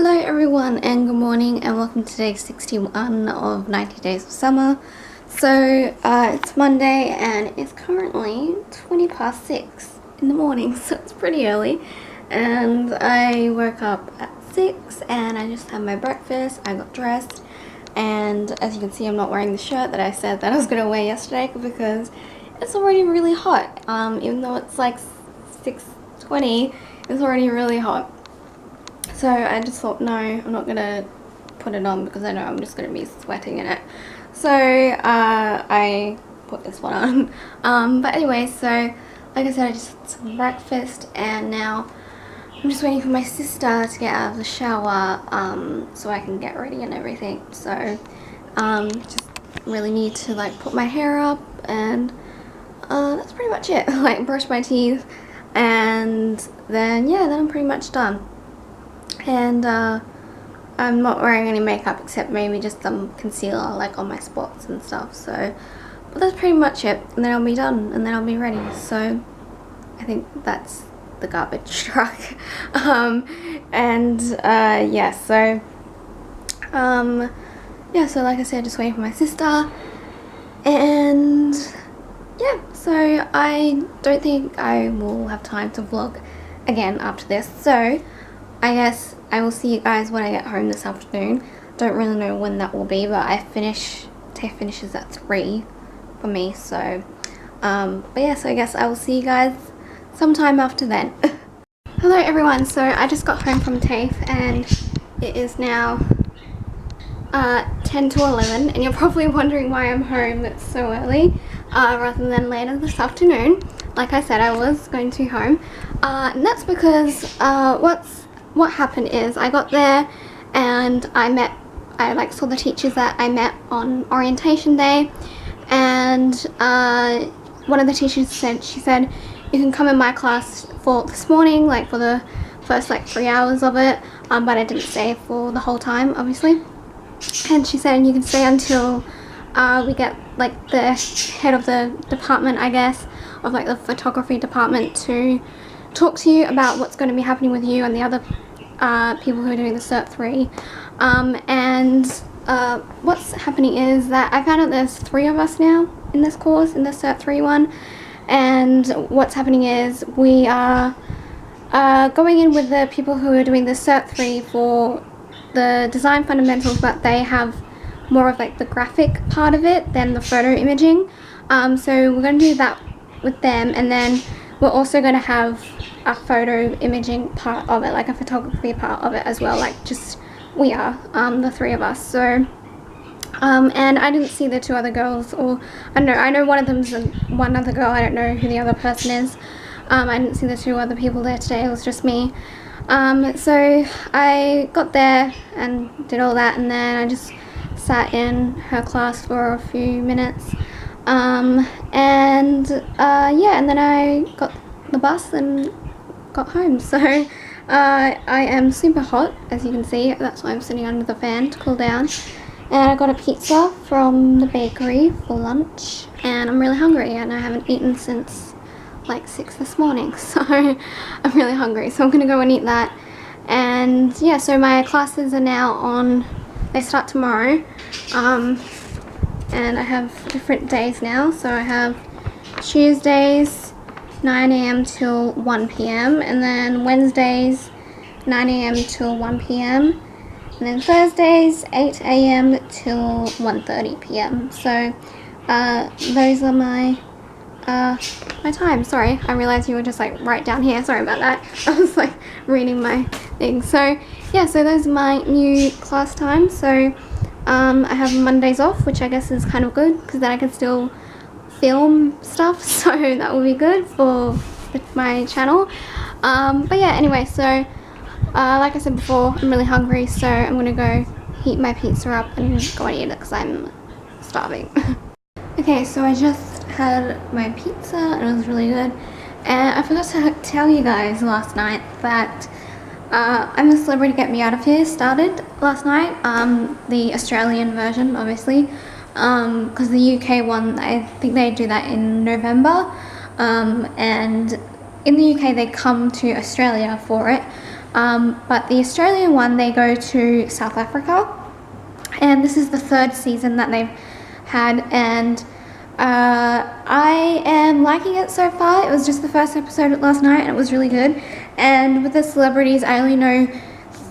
Hello everyone and good morning and welcome to day 61 of 90 Days of Summer. So it's Monday and it's currently 20 past 6 in the morning, so it's pretty early. And I woke up at 6 and I just had my breakfast, I got dressed, and as you can see I'm not wearing the shirt that I said that I was going to wear yesterday because it's already really hot. Even though it's like 6:20, it's already really hot. So I just thought, no, I'm not gonna put it on because I know I'm just gonna be sweating in it. So I put this one on. But anyway, so like I said, I just had some breakfast and now I'm just waiting for my sister to get out of the shower so I can get ready and everything. So just really need to like put my hair up and that's pretty much it. Like brush my teeth and then yeah, then I'm pretty much done. And I'm not wearing any makeup except maybe just some concealer like on my spots and stuff, so but that's pretty much it, and then I'll be done and then I'll be ready. So I think that's the garbage truck. Yeah, so yeah, so like I said, just waiting for my sister, and yeah, so I don't think I will have time to vlog again after this, so I guess I will see you guys when I get home this afternoon. Don't really know when that will be, but Tafe finishes at 3 for me, so but yeah, so I guess I will see you guys sometime after then. Hello everyone, so I just got home from Tafe and it is now 10 to 11 and you're probably wondering why I'm home that's so early rather than later this afternoon. Like I said, I was going to be home and that's because what happened is I got there and I like saw the teachers that I met on orientation day, and one of the teachers said, she said, you can come in my class for this morning, like for the first like 3 hours of it, but I didn't stay for the whole time obviously, and she said you can stay until we get like the head of the department, I guess, of like the photography department to talk to you about what's going to be happening with you and the other people who are doing the Cert 3. What's happening is that I found out there's 3 of us now in this course, in the Cert 3 one, and what's happening is we are going in with the people who are doing the Cert 3 for the design fundamentals, but they have more of like the graphic part of it than the photo imaging. So we're going to do that with them, and then we're also going to have a photo imaging part of it, like a photography part of it as well, like just we are the 3 of us. So and I didn't see the 2 other girls, or I know one of them's one other girl, I don't know who the other person is. I didn't see the 2 other people there today, it was just me. So I got there and did all that, and then I just sat in her class for a few minutes, yeah, and then I got the bus and got home. So I am super hot, as you can see, that's why I'm sitting under the fan to cool down, and I got a pizza from the bakery for lunch, and I'm really hungry and I haven't eaten since like 6 this morning, so I'm really hungry, so I'm gonna go and eat that. And yeah, so my classes are now on, they start tomorrow, and I have different days now. So I have Tuesdays 9 AM till 1 PM, and then Wednesdays 9 AM till 1 PM, and then Thursdays 8 AM till 1:30 PM. So those are my time. Sorry, I realized you were just like right down here, sorry about that. I was like reading my thing. So yeah, so those are my new class times. So I have Mondays off, which I guess is kind of good because then I can still film stuff, so that will be good for my channel. But yeah, anyway, so like I said before, I'm really hungry, so I'm gonna go heat my pizza up and go and eat it because I'm starving. Okay, so I just had my pizza and it was really good, and I forgot to tell you guys last night that I'm a Celebrity Get Me Out of Here started last night, the Australian version obviously, because the UK one, I think they do that in November, and in the UK they come to Australia for it, But the Australian one, they go to South Africa, and this is the 3rd season that they've had, and I am liking it so far. It was just the first episode last night, and it was really good. And with the celebrities, I only know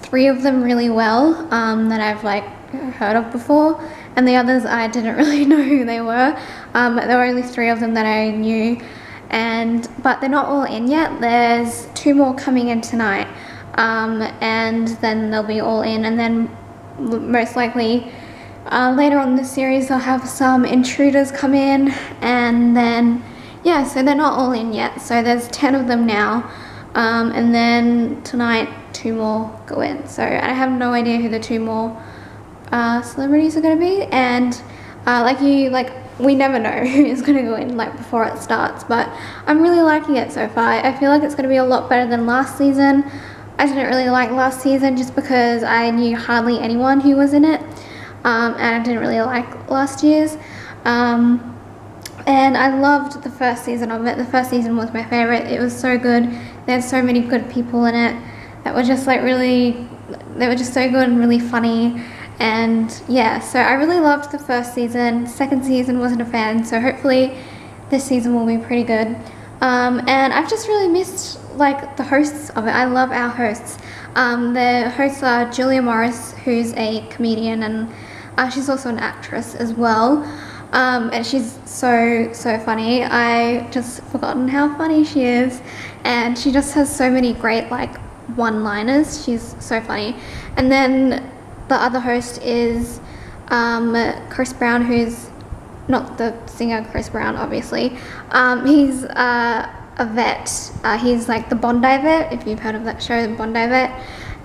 3 of them really well, that I've like heard of before, and the others I didn't really know who they were. But there were only 3 of them that I knew, but they're not all in yet. There's 2 more coming in tonight, and then they'll be all in, and then most likely later on in the series they'll have some intruders come in, and then yeah, so they're not all in yet. So there's 10 of them now, and then tonight 2 more go in. So I have no idea who the 2 more celebrities are going to be, and we never know who's going to go in like before it starts. But I'm really liking it so far. I feel like it's going to be a lot better than last season. I didn't really like last season just because I knew hardly anyone who was in it, and I didn't really like last year's. And I loved the first season of it. The first season was my favorite. It was so good. There's so many good people in it that were just like they were just so good and really funny. And yeah, so I really loved the first season. Second season wasn't a fan, so hopefully this season will be pretty good. And I've just really missed like the hosts of it. I love our hosts. The hosts are Julia Morris, who's a comedian, and she's also an actress as well. And she's so funny. I just forgotten how funny she is, and she just has so many great like one-liners. She's so funny. And then the other host is Chris Brown, who's not the singer Chris Brown, obviously. He's a vet. He's like the Bondi vet, if you've heard of that show, the Bondi vet.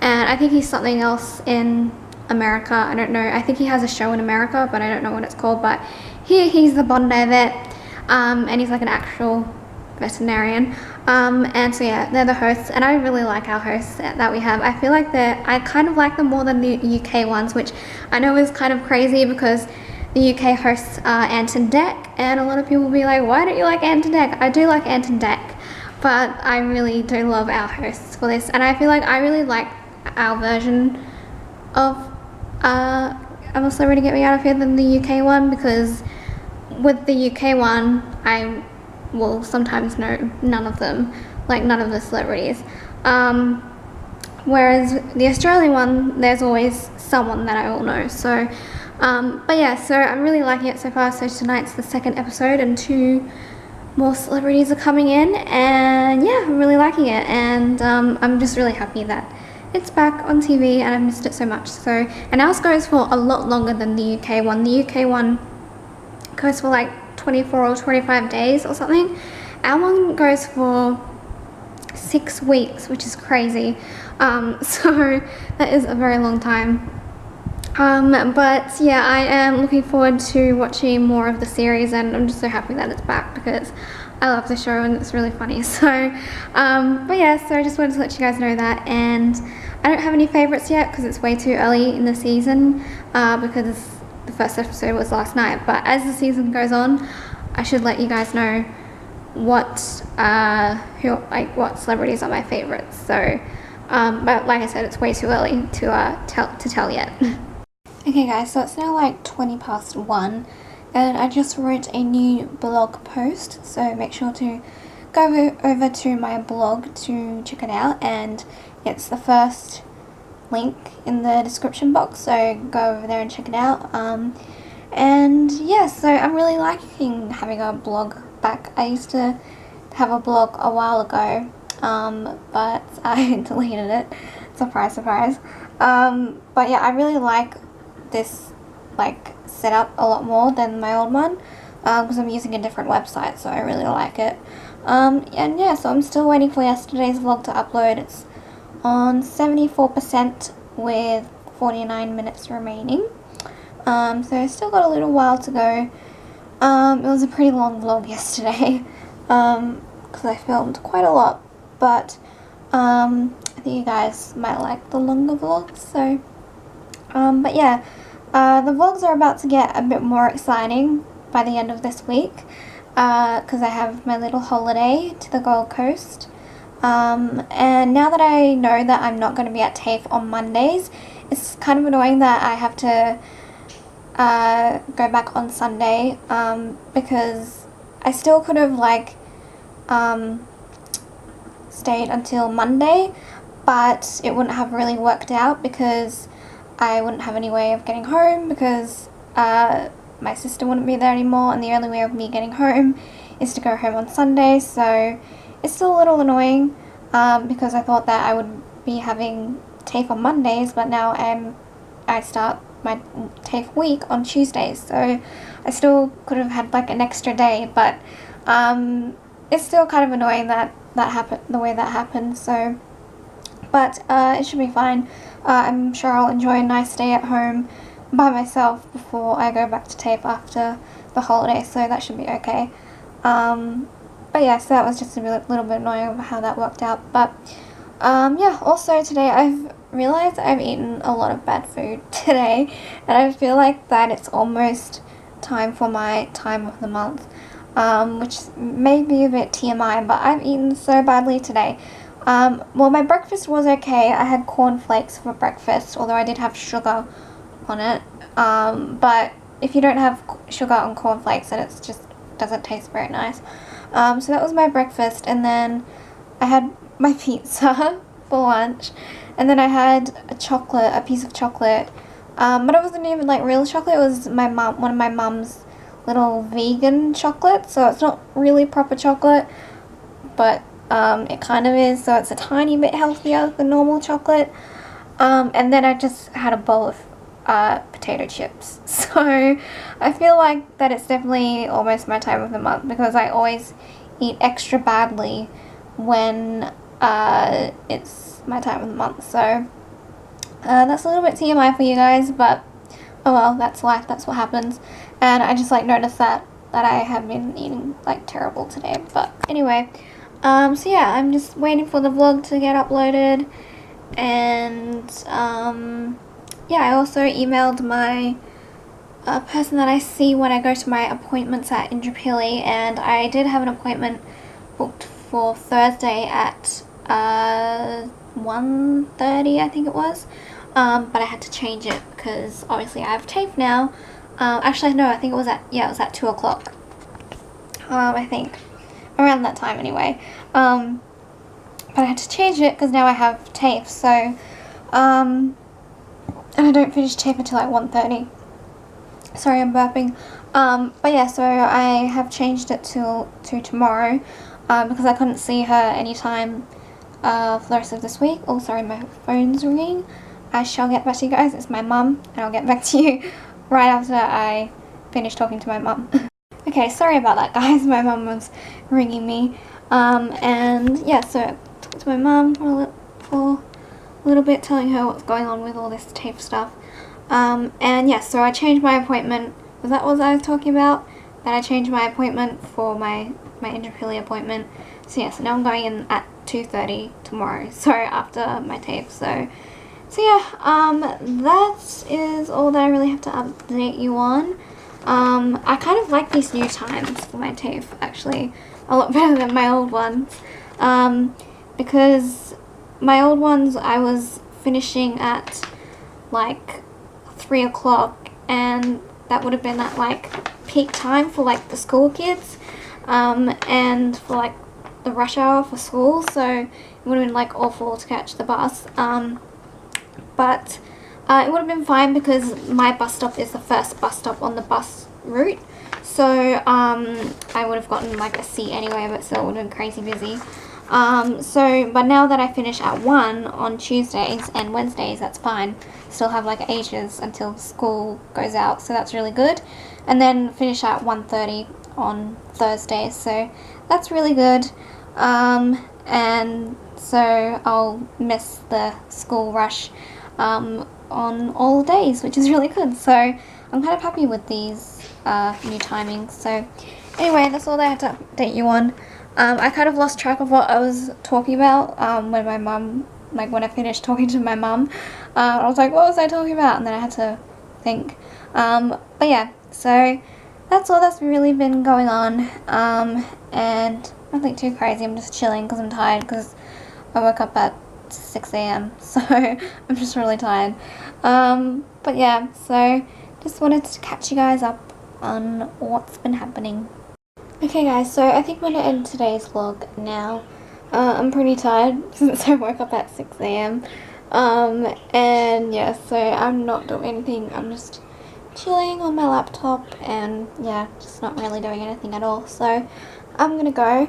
And I think he's something else in America. I don't know. I think he has a show in America, but I don't know what it's called. But here he's the Bondi vet, and he's like an actual veterinarian. And so yeah, they're the hosts, and I really like our hosts that we have. I feel like I kind of like them more than the UK ones, which I know is kind of crazy because the UK hosts are Ant and Dec, and a lot of people will be like, why don't you like Ant and Dec? I do like Ant and Dec, but I really do love our hosts for this, and I feel like I really like our version of I'm a Celebrity Get Me Out of Here than the UK one, because with the UK one I will sometimes know none of them, like none of the celebrities, whereas the Australian one there's always someone that I will know. So but yeah, so I'm really liking it so far. So tonight's the 2nd episode, and 2 more celebrities are coming in, and yeah, I'm really liking it, and I'm just really happy that it's back on TV, and I've missed it so much. So, and ours goes for a lot longer than the UK one. The UK one goes for like 24 or 25 days or something. Our one goes for 6 weeks, which is crazy. So that is a very long time. But yeah, I am looking forward to watching more of the series, and I'm just so happy that it's back because I love the show and it's really funny. So but yeah, so I just wanted to let you guys know that, and I don't have any favorites yet because it's way too early in the season, because the first episode was last night. But as the season goes on, I should let you guys know what celebrities are my favorites. So but like I said, it's way too early to tell yet. Okay guys, so it's now like 20 past 1, and I just wrote a new blog post, so make sure to go over to my blog to check it out, and it's the first link in the description box, so go over there and check it out. And yeah, so I'm really liking having a blog back. I used to have a blog a while ago, but I deleted it. Surprise, surprise. But yeah, I really like this like setup a lot more than my old one, because I'm using a different website, so I really like it. And yeah, so I'm still waiting for yesterday's vlog to upload. It's on 74% with 49 minutes remaining. So I still got a little while to go. It was a pretty long vlog yesterday, because I filmed quite a lot, but I think you guys might like the longer vlogs. So but yeah, the vlogs are about to get a bit more exciting by the end of this week, because I have my little holiday to the Gold Coast. And now that I know that I'm not going to be at Tafe on Mondays, it's kind of annoying that I have to go back on Sunday, because I still could have like stayed until Monday, but it wouldn't have really worked out because I wouldn't have any way of getting home, because my sister wouldn't be there anymore, and the only way of me getting home is to go home on Sunday. So it's still a little annoying, because I thought that I would be having TAFE on Mondays, but now I start my TAFE week on Tuesdays, so I still could have had like an extra day, but it's still kind of annoying that happened the way that happened. So, but it should be fine. I'm sure I'll enjoy a nice day at home by myself before I go back to TAFE after the holiday, so that should be okay. But yeah, so that was just a little bit annoying of how that worked out. But yeah, also today I've realized I've eaten a lot of bad food today, and I feel like that it's almost time for my time of the month, which may be a bit TMI, but I've eaten so badly today. Well, my breakfast was okay. I had cornflakes for breakfast, although I did have sugar on it. But if you don't have sugar on cornflakes, then it just doesn't taste very nice. So that was my breakfast, and then I had my pizza for lunch, and then I had a piece of chocolate, but it wasn't even like real chocolate. It was one of my mum's little vegan chocolates, so it's not really proper chocolate, but it kind of is, so it's a tiny bit healthier than normal chocolate. And then I just had a bowl of potato chips. So I feel like that it's definitely almost my time of the month, because I always eat extra badly when it's my time of the month. So that's a little bit TMI for you guys, but oh well, that's life, that's what happens. And I just like noticed that I have been eating like terrible today. But anyway, so yeah, I'm just waiting for the vlog to get uploaded, and yeah, I also emailed my person that I see when I go to my appointments at Indooroopilly, and I did have an appointment booked for Thursday at 1:30, I think it was, but I had to change it because obviously I have TAFE now. Actually no, I think it was at 2 o'clock, I think, around that time anyway. But I had to change it because now I have TAFE, so and I don't finish TAFE until like 1:30. Sorry, I'm burping. But yeah, so I have changed it to tomorrow, because I couldn't see her anytime for the rest of this week. Oh, sorry, my phone's ringing. I shall get back to you guys. It's my mum, and I'll get back to you right after I finish talking to my mum. Okay, sorry about that, guys. My mum was ringing me. And yeah, so I talked to my mum for a little bit, telling her what's going on with all this TAFE stuff. And yeah, so I changed my appointment. Was that what I was talking about? That I changed my appointment for my Indooroopilly appointment. So yeah, so now I'm going in at 2:30 tomorrow, so after my TAFE. So yeah, that is all that I really have to update you on. I kind of like these new times for my TAFE, actually, a lot better than my old ones, because my old ones I was finishing at like 3 o'clock, and that would have been at like peak time for like the school kids, and for like the rush hour for school, so it would have been like awful to catch the bus. But it would have been fine because my bus stop is the first bus stop on the bus route, so I would have gotten like a seat anyway, but still it would have been crazy busy. But now that I finish at 1 on Tuesdays and Wednesdays, that's fine. Still have like ages until school goes out, so that's really good. And then finish at 1:30 on Thursdays, so that's really good. And so I'll miss the school rush on all days, which is really good. So I'm kind of happy with these new timings. So anyway, that's all I had to update you on. I kind of lost track of what I was talking about when my mum, like when I finished talking to my mum. I was like, what was I talking about? And then I had to think. But yeah, so that's all that's really been going on. And nothing too crazy. I'm just chilling because I'm tired, because I woke up at 6 a.m. so I'm just really tired. But yeah, so just wanted to catch you guys up on what's been happening. Okay guys, so I think I'm going to end today's vlog now. I'm pretty tired since I woke up at 6 a.m. And yeah, so I'm not doing anything. I'm just chilling on my laptop and yeah, just not really doing anything at all. So I'm gonna go.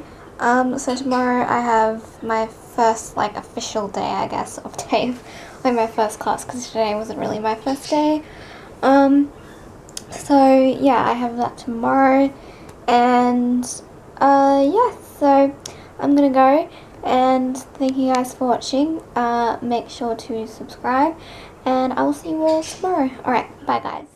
So tomorrow I have my first like official day, I guess, of Tafe, like my first class, because today wasn't really my first day. So yeah, I have that tomorrow, and yeah, so I'm gonna go, and thank you guys for watching. Make sure to subscribe, and I will see you all tomorrow. Alright, bye guys.